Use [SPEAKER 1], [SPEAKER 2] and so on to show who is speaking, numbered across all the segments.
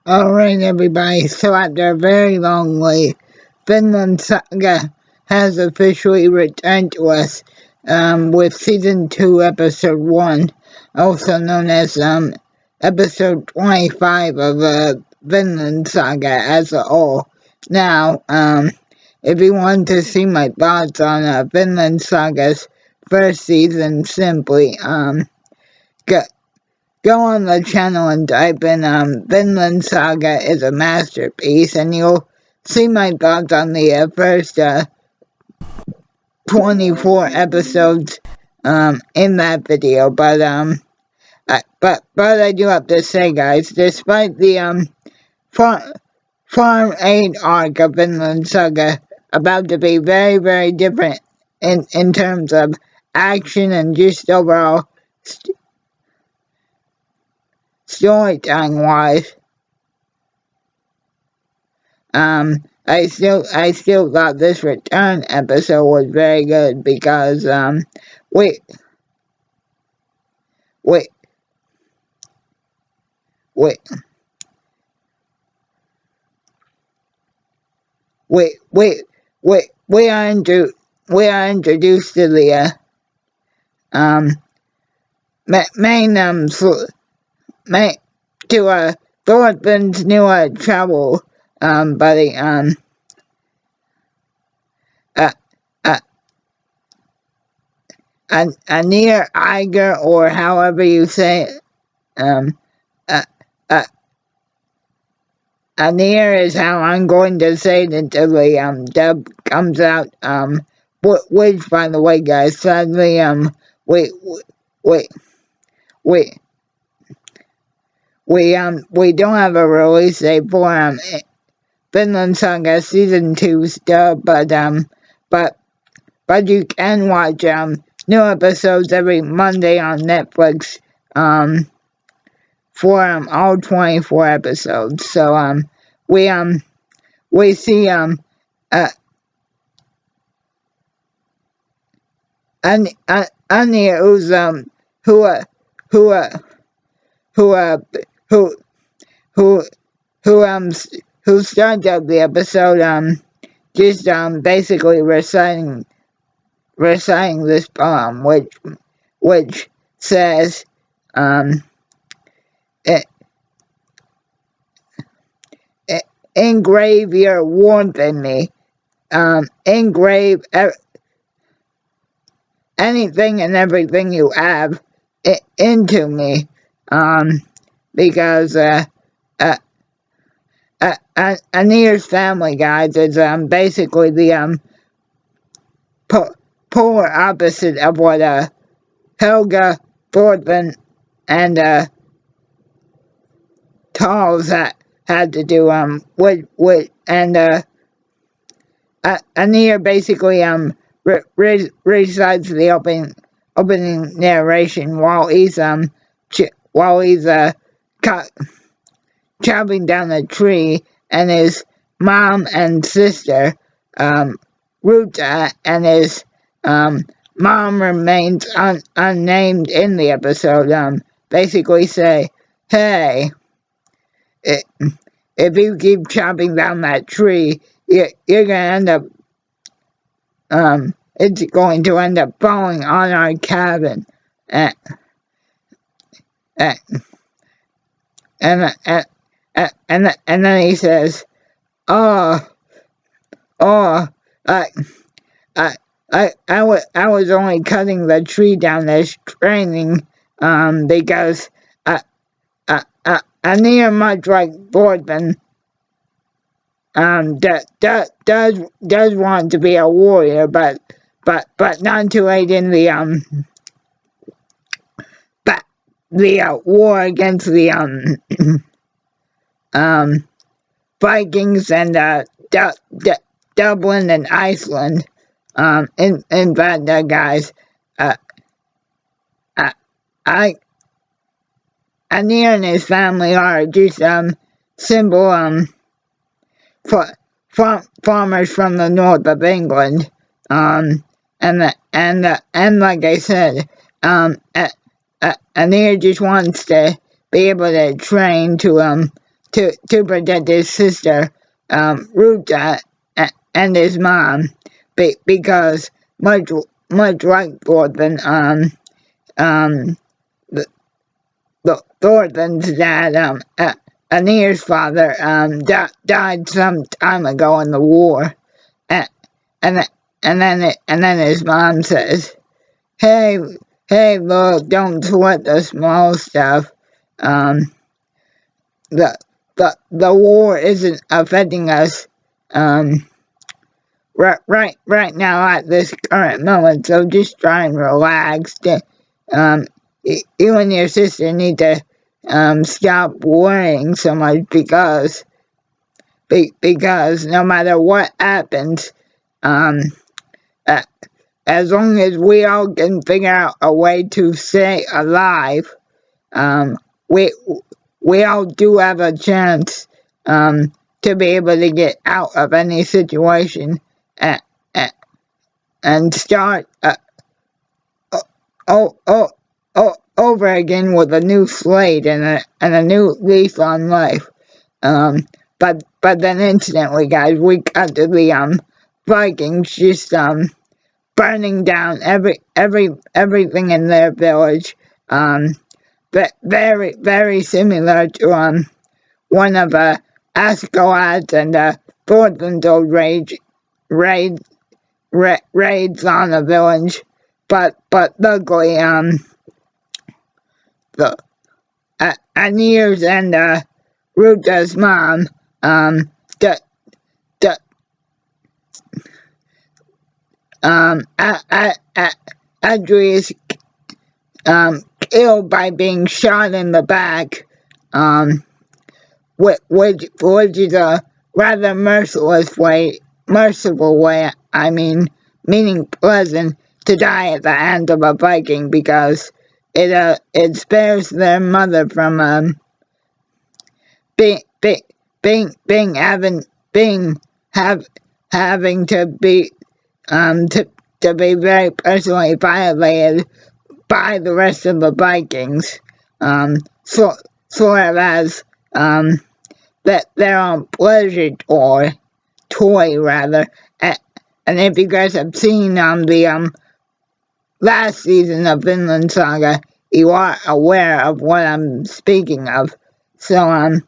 [SPEAKER 1] Alright, everybody, so after a very long wait, Vinland Saga has officially returned to us with Season 2, Episode 1, also known as Episode 25 of Vinland Saga as a whole. Now, if you want to see my thoughts on Vinland Saga's first season, simply go, go on the channel and type in Vinland Saga is a masterpiece, and you'll see my thoughts on the first 24 episodes in that video. But I do have to say, guys, despite the farm aid arc of Vinland Saga about to be very, very different in terms of action and just overall storytelling wise, I still thought this return episode was very good because we we we we we are introduced to the main main to Thorfinn's new travel buddy uh uh near Iger, or however you say it. Uh, uh, Anir is how I'm going to say it until the dub comes out. Which, by the way, guys, sadly we we we we don't have a release date for Vinland Saga Season 2's dub, but you can watch new episodes every Monday on Netflix for all 24 episodes. So we see uh Anya, who's who who uh who uh who who who who starts out the episode just basically reciting this poem, which says um e- engrave your warmth in me, engrave anything and everything you have into me, because uh, Anir's family, guys, is basically the polar opposite of what Helga, Thorfinn, and Tals had to do. And Anir basically recites the opening narration while he's chopping down a tree, and his mom and sister, Ruta, and his mom remains unnamed in the episode, basically say, hey, if you keep chopping down that tree, you're gonna end up, it's going to end up falling on our cabin. Uh, uh, and, uh, and then he says, oh, oh, I, I was only cutting the tree down as training, because Anir, much like Thorfinn, does want to be a warrior, but not to aid in the war against the Vikings and Dublin and Iceland. In fact, guys, uh, I Anir and his family are just simple farmers from the north of England. And like I said, Anir just wants to be able to train to to protect his sister, Ruta, and his mom, because much like Thorfinn, the, Thorfinn's dad, Anir's father, died some time ago in the war, and and then his mom says, "Hey, look, don't sweat the small stuff. Um, the the war isn't affecting us right now at this current moment, so just try and relax. You and your sister need to stop worrying so much, because no matter what happens, um, as long as we all can figure out a way to stay alive, um, we all do have a chance to be able to get out of any situation and, and start oh, oh, over again with a new slate and a new leaf on life. But then instantly, guys, we got to the Vikings just burning down everything in their village. But very similar to one of Askeladd's and Thorfinn's old raids on a village. But luckily, the Anir's and Ruta's mom, the Adri is killed by being shot in the back, which is a rather merciful way, I mean, meaning pleasant, to die at the hand of a Viking, because it spares their mother from having to be to be very personally violated by the rest of the Vikings, sort of as that their own pleasure toy rather. And if you guys have seen the last season of Vinland Saga, you are aware of what I'm speaking of. So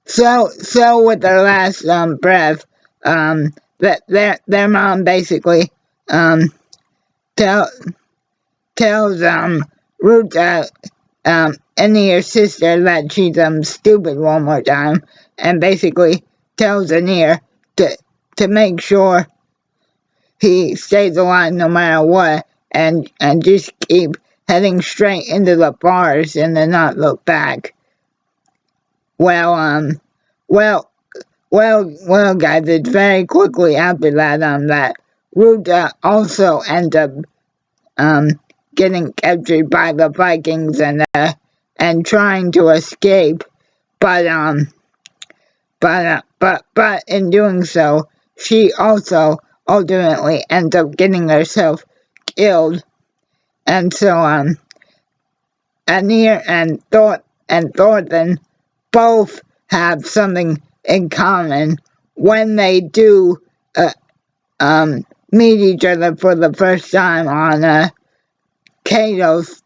[SPEAKER 1] so with their last breath, that their mom basically tells Ruta and your sister that she's stupid one more time, and basically tells Anir to make sure he stays alive no matter what, and just keep heading straight into the forest and then not look back. Well, guys, it's very quickly after that that Ruta also ends up getting captured by the Vikings and trying to escape, but in doing so, she also ultimately ends up getting herself killed. And so Anir and Thorfinn both have something in common when they do meet each other for the first time on Kato's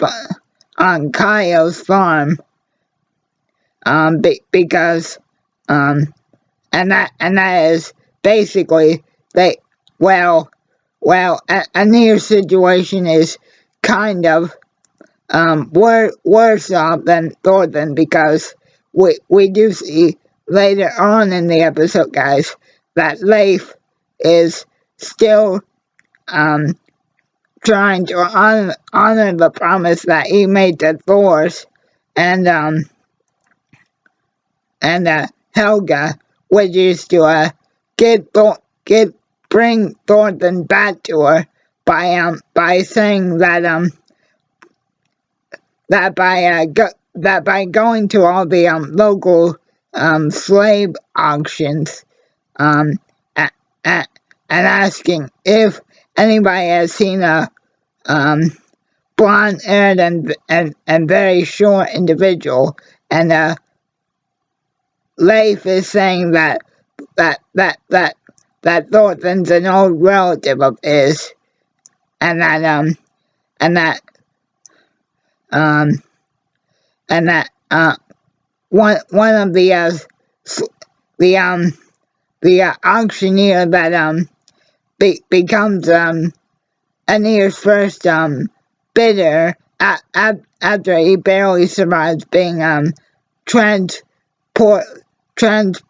[SPEAKER 1] farm, because and that is basically Anir's situation is kind of worse off than Thorfinn, because we do see later on in the episode, guys, that Leif is still trying to honor the promise that he made to Thor's and Helga, which is to bring Thorfinn back to her by saying that by going to all the local slave auctions and asking if anybody has seen a blonde-haired and very short individual, and Leif is saying that Thorfinn's an old relative of his, and and that um and that one of the auctioneer that becomes Anir's first bidder after he barely survives being transport trans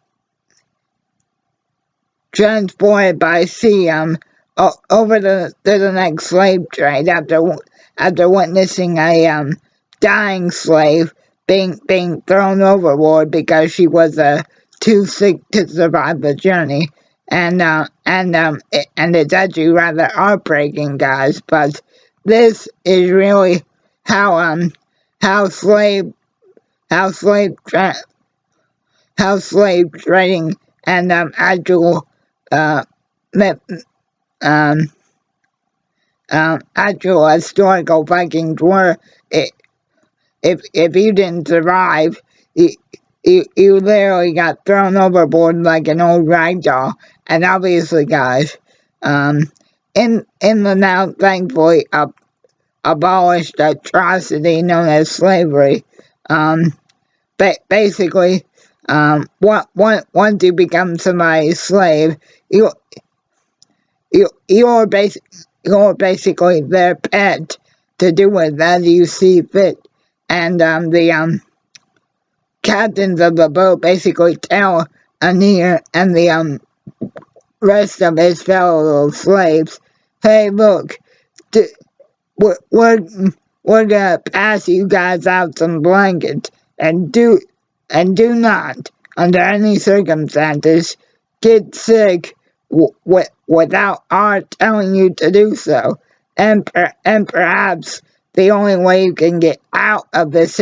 [SPEAKER 1] transported by sea over to the next slave trade after witnessing a dying slave being thrown overboard because she was too sick to survive the journey. And it's actually rather heartbreaking, guys. But this is really how slave how slave tra- how slave trading and actual uh, um, actual historical Vikings were. If you didn't survive, you literally got thrown overboard like an old rag doll. And obviously, guys, in the now thankfully abolished atrocity known as slavery, basically, once you become somebody's slave, you you're basically their pet to do with as you see fit. And the captains of the boat basically tell Anir and the rest of his fellow slaves, "Hey, look, we're we're gonna pass you guys out some blankets, and do not, under any circumstances, get sick without our telling you to do so. And perhaps the only way you can get out of this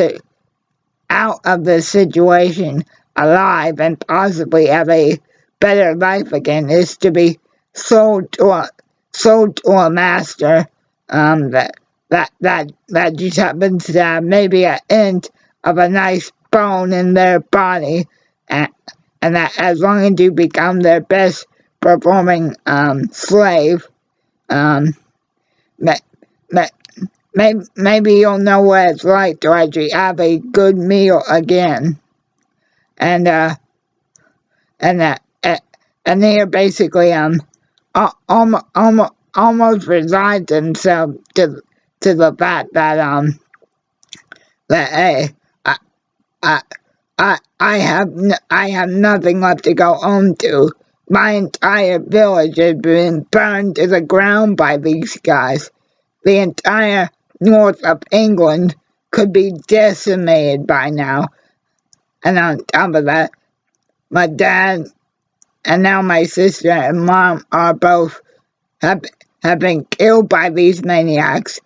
[SPEAKER 1] situation alive and possibly have a better life again is to be sold to a master that just happens to have maybe an inch of a nice bone in their body, and that as long as you become their best performing slave, um, maybe you'll know what it's like to actually have a good meal again." And and they are basically almost resigned themselves to the fact that hey, I I have nothing left to go home to. My entire village has been burned to the ground by these guys. The entire north of England could be decimated by now. And on top of that, my dad and now my sister and mom are both have been killed by these maniacs.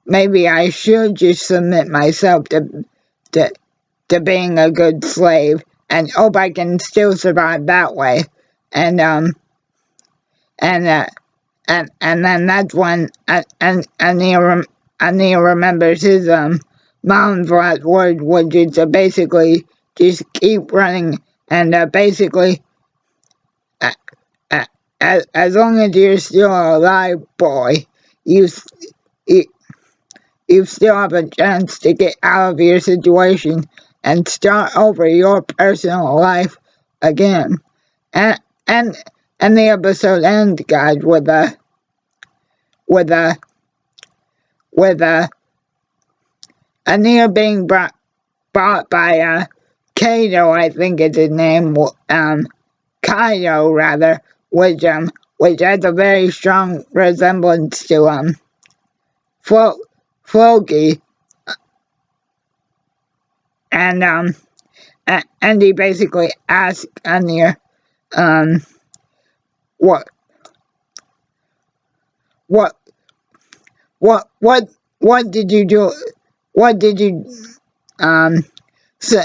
[SPEAKER 1] Maybe I should just submit myself to, to being a good slave and hope I can still survive that way. And and uh, and then that's when Neil remembers his mom's last word, which is to basically just keep running and basically uh, uh, as long as you're still alive, boy, you you, you still have a chance to get out of your situation and start over your personal life again. And and and the episode ends, guys, with a with a near being bought by Kato, I think is his name, Kaito rather, which has a very strong resemblance to Floki, and and he basically asks Anir, um what what what did you do, what did you say,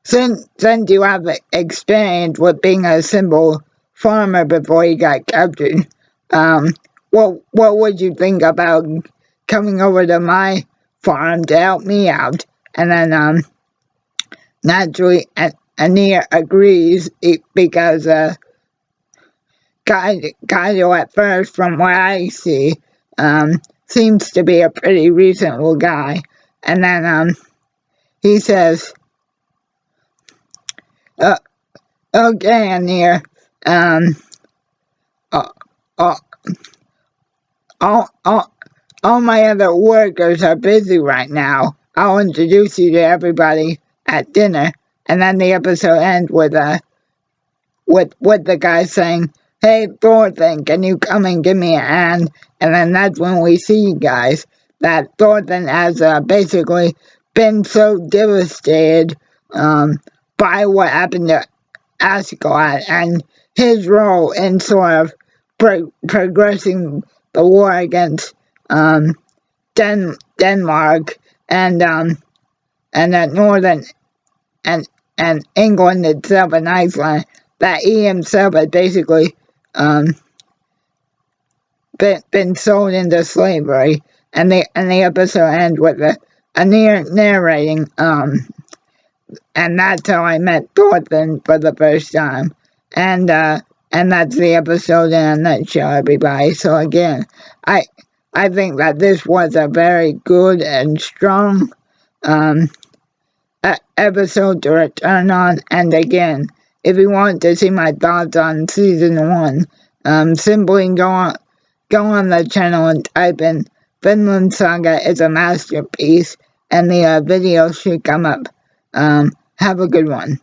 [SPEAKER 1] since you have experience with being a simple farmer before you got captured, what would you think about coming over to my farm to help me out? And then naturally, Ania agrees because Kaido at first, from what I see, seems to be a pretty reasonable guy. And then he says, uh, "Okay, Ania, uh, uh, all my other workers are busy right now. I'll introduce you to everybody at dinner." And then the episode ends with the guy saying, "Hey, Thornton, can you come and give me a hand?" And then that's when we see, guys, that Thornton has basically been so devastated by what happened to Ascot and his role in sort of progressing the war against Denmark and that Northern and England itself and Iceland, that he himself had basically been sold into slavery. And the episode ends with a narrating and that's how I met Thornton for the first time. And that's the episode in a nutshell, everybody. So again, I think that this was a very good and strong episode to return on. And again, if you want to see my thoughts on season 1, simply go on the channel and type in Vinland Saga is a masterpiece, and the video should come up. Have a good one.